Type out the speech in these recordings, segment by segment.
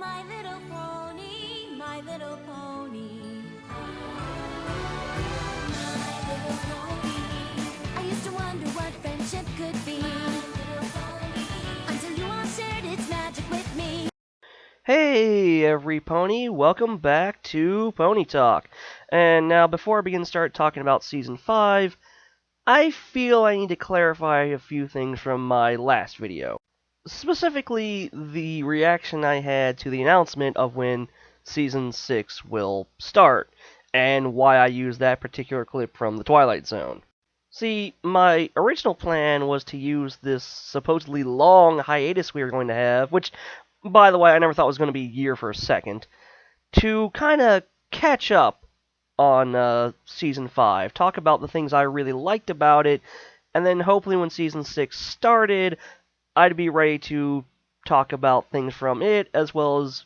My little pony, my little pony. My little pony. I used to wonder what friendship could be. My little pony. Until you all shared its magic with me. Hey every pony, welcome back to Pony Talk. And now before I begin to start talking about Season 5, I feel I need to clarify a few things from my last video. Specifically, the reaction I had to the announcement of when Season 6 will start, and why I used that particular clip from the Twilight Zone. See, my original plan was to use this supposedly long hiatus we were going to have, which, by the way, I never thought was going to be a year for a second, to kind of catch up on Season 5, talk about the things I really liked about it, and then hopefully when Season 6 started, I'd be ready to talk about things from it, as well as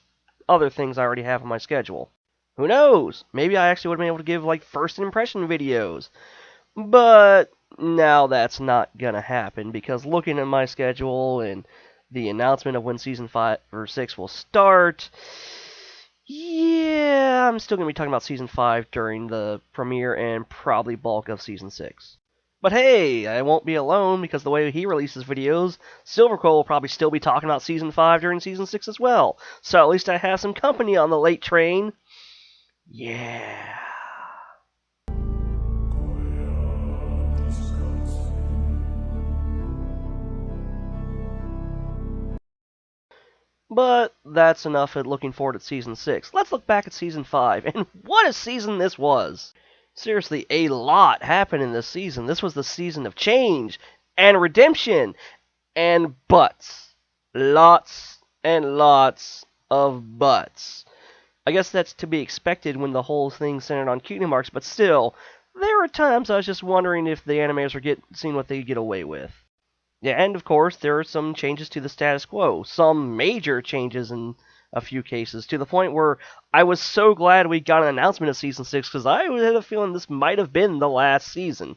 other things I already have on my schedule. Who knows? Maybe I actually would have been able to give, like, first impression videos. But now that's not gonna happen, because looking at my schedule and the announcement of when Season 5 or 6 will start, yeah, I'm still gonna be talking about Season 5 during the premiere and probably bulk of Season 6. But hey, I won't be alone, because the way he releases videos, Silver-Quill will probably still be talking about Season 5 during Season 6 as well. So at least I have some company on the late train. Yeah. But that's enough at looking forward at Season 6. Let's look back at Season 5, and what a season this was! Seriously, a lot happened in this season. This was the season of change, and redemption, and butts. Lots and lots of butts. I guess that's to be expected when the whole thing centered on cutie marks, but still, there were times I was just wondering if the animators were seeing what they could get away with. Yeah, and of course, there are some changes to the status quo. Some major changes in a few cases, to the point where I was so glad we got an announcement of Season 6, because I had a feeling this might have been the last season.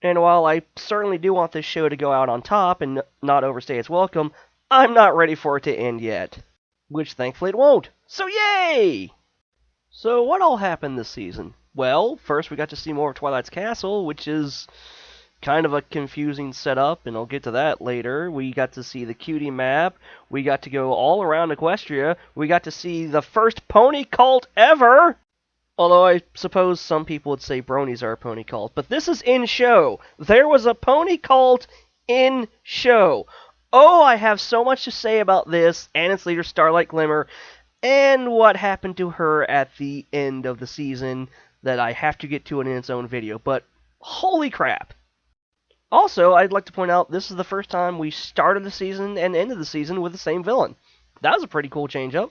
And while I certainly do want this show to go out on top and not overstay its welcome, I'm not ready for it to end yet. Which thankfully it won't. So yay! So what all happened this season? Well, first we got to see more of Twilight's Castle, which is kind of a confusing setup, and I'll get to that later. We got to see the cutie map. We got to go all around Equestria. We got to see the first pony cult ever! Although I suppose some people would say bronies are a pony cult. But this is in show. There was a pony cult in show. Oh, I have so much to say about this, and its leader, Starlight Glimmer, and what happened to her at the end of the season that I have to get to in its own video. But holy crap! Also, I'd like to point out this is the first time we started the season and ended the season with the same villain. That was a pretty cool change-up.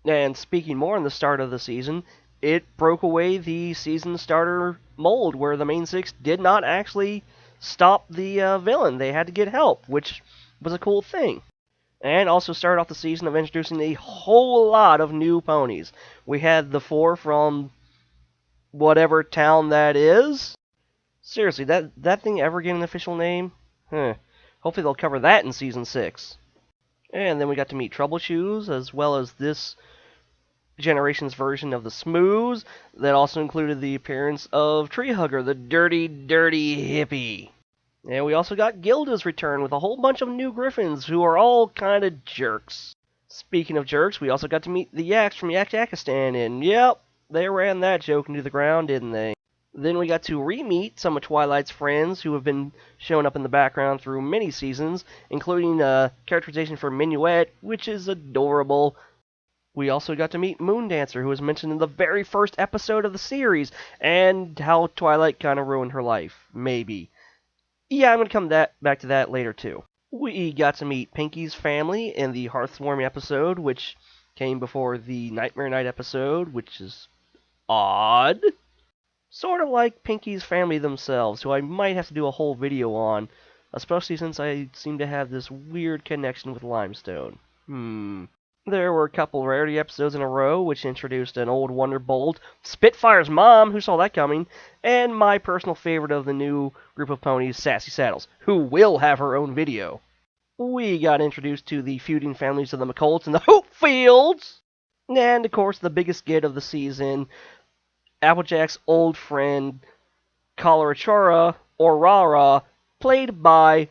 And speaking more on the start of the season, it broke away the season starter mold where the main six did not actually stop the villain. They had to get help, which was a cool thing. And also started off the season of introducing a whole lot of new ponies. We had the 4 from whatever town that is. Seriously, that thing ever get an official name? Hopefully they'll cover that in Season 6. And then we got to meet Troubleshoes, as well as this generation's version of the Smooths. That also included the appearance of Treehugger, the dirty, dirty hippie. And we also got Gilda's return with a whole bunch of new Griffins, who are all kind of jerks. Speaking of jerks, we also got to meet the Yaks from Yakistan, and yep, they ran that joke into the ground, didn't they? Then we got to re-meet some of Twilight's friends who have been showing up in the background through many seasons, including characterization for Minuet, which is adorable. We also got to meet Moondancer, who was mentioned in the very first episode of the series, and how Twilight kind of ruined her life. Maybe. Yeah, I'm going to come back to that later, too. We got to meet Pinky's family in the Hearthwarming episode, which came before the Nightmare Night episode, which is odd. Sort of like Pinky's family themselves, who I might have to do a whole video on, especially since I seem to have this weird connection with Limestone. There were a couple rarity episodes in a row, which introduced an old Wonderbolt, Spitfire's mom, who saw that coming, and my personal favorite of the new group of ponies, Sassy Saddles, who will have her own video. We got introduced to the feuding families of the McColts and the Hoop Fields! And, of course, the biggest get of the season, Applejack's old friend, Kalachora, or Rara, played by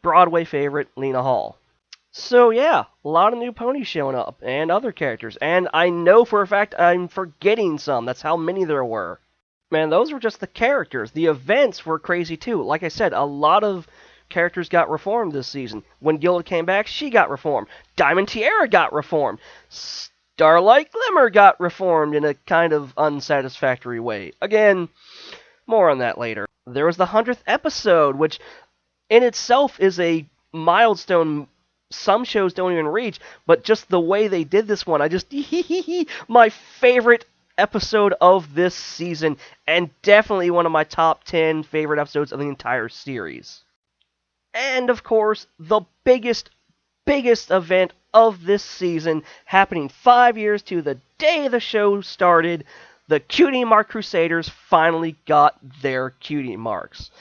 Broadway favorite Lena Hall. So yeah, a lot of new ponies showing up, and other characters, and I know for a fact I'm forgetting some, that's how many there were. Man, those were just the characters. The events were crazy too. Like I said, a lot of characters got reformed this season. When Gilda came back, she got reformed. Diamond Tiara got reformed. Starlight Glimmer got reformed in a kind of unsatisfactory way. Again, more on that later. There was the 100th episode, which in itself is a milestone some shows don't even reach, but just the way they did this one, I just, my favorite episode of this season, and definitely one of my top 10 favorite episodes of the entire series. And of course, the biggest event of this season, happening 5 years to the day the show started, the Cutie Mark Crusaders finally got their cutie marks.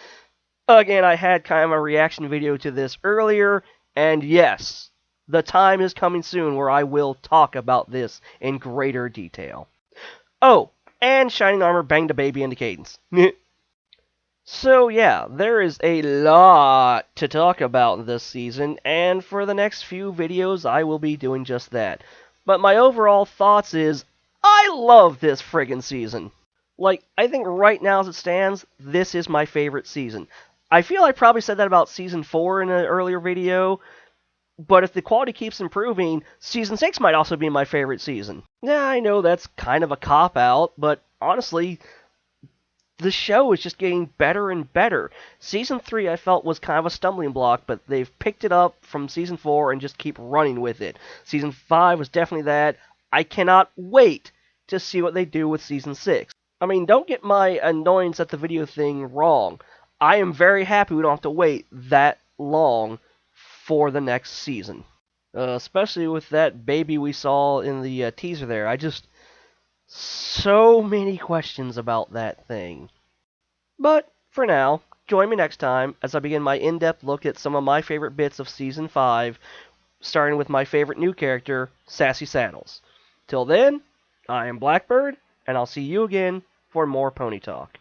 Again, I had kind of a reaction video to this earlier, and yes, the time is coming soon where I will talk about this in greater detail. Oh, and Shining Armor banged a baby into Cadence. So yeah, there is a lot to talk about this season, and for the next few videos I will be doing just that. But my overall thoughts is, I love this friggin' season. Like, I think right now as it stands, this is my favorite season. I feel I probably said that about Season 4 in an earlier video, but if the quality keeps improving, Season 6 might also be my favorite season. Yeah, I know that's kind of a cop-out, but honestly, the show is just getting better and better. Season 3 I felt was kind of a stumbling block, but they've picked it up from Season 4 and just keep running with it. Season 5 was definitely that. I cannot wait to see what they do with Season 6. I mean, don't get my annoyance at the video thing wrong. I am very happy we don't have to wait that long for the next season. Especially with that baby we saw in the teaser there. So many questions about that thing. But, for now, join me next time as I begin my in-depth look at some of my favorite bits of Season 5, starting with my favorite new character, Sassy Saddles. Till then, I am Blackbird, and I'll see you again for more Pony Talk.